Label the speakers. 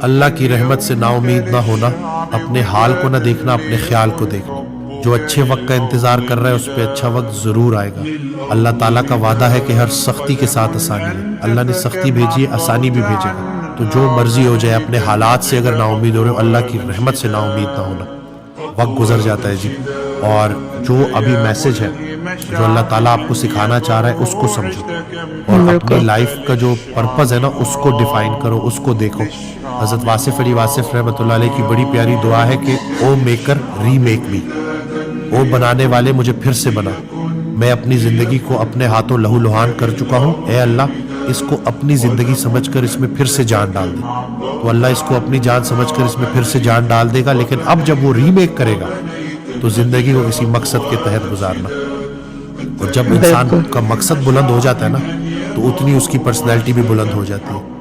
Speaker 1: اللہ کی رحمت سے نا امید نہ ہونا، اپنے حال کو نہ دیکھنا، اپنے خیال کو دیکھنا۔ جو اچھے وقت کا انتظار کر رہا ہے اس پہ اچھا وقت ضرور آئے گا۔ اللہ تعالیٰ کا وعدہ ہے کہ ہر سختی کے ساتھ آسانی ہے۔ اللہ نے سختی بھیجی ہے، آسانی بھی بھیجے گا۔ تو جو مرضی ہو جائے، اپنے حالات سے اگر نا امید ہو رہے ہو، اللہ کی رحمت سے نا امید نہ ہونا۔ وقت گزر جاتا ہے جی، اور جو ابھی میسج ہے جو اللہ تعالیٰ آپ کو سکھانا چاہ رہا ہے اس کو سمجھو، اور اپنی لائف کا جو پرپز ہے نا اس کو ڈیفائن کرو، اس کو دیکھو۔ حضرت واصف علی واصف رحمۃ اللہ علیہ کی بڑی پیاری دعا ہے کہ او میکر ری میک می، او بنانے والے مجھے پھر سے بنا۔ میں اپنی زندگی کو اپنے ہاتھوں لہو لہان کر چکا ہوں، اے اللہ اس کو اپنی زندگی سمجھ کر اس میں پھر سے جان ڈال دے۔ تو اللہ اس کو اپنی جان سمجھ کر اس میں پھر سے جان ڈال دے گا، لیکن اب جب وہ ری میک کرے گا تو زندگی کو کسی مقصد کے تحت گزارنا۔ اور جب انسان کا مقصد بلند ہو جاتا ہے نا تو اتنی اس کی پرسنالٹی بھی بلند ہو جاتی ہے۔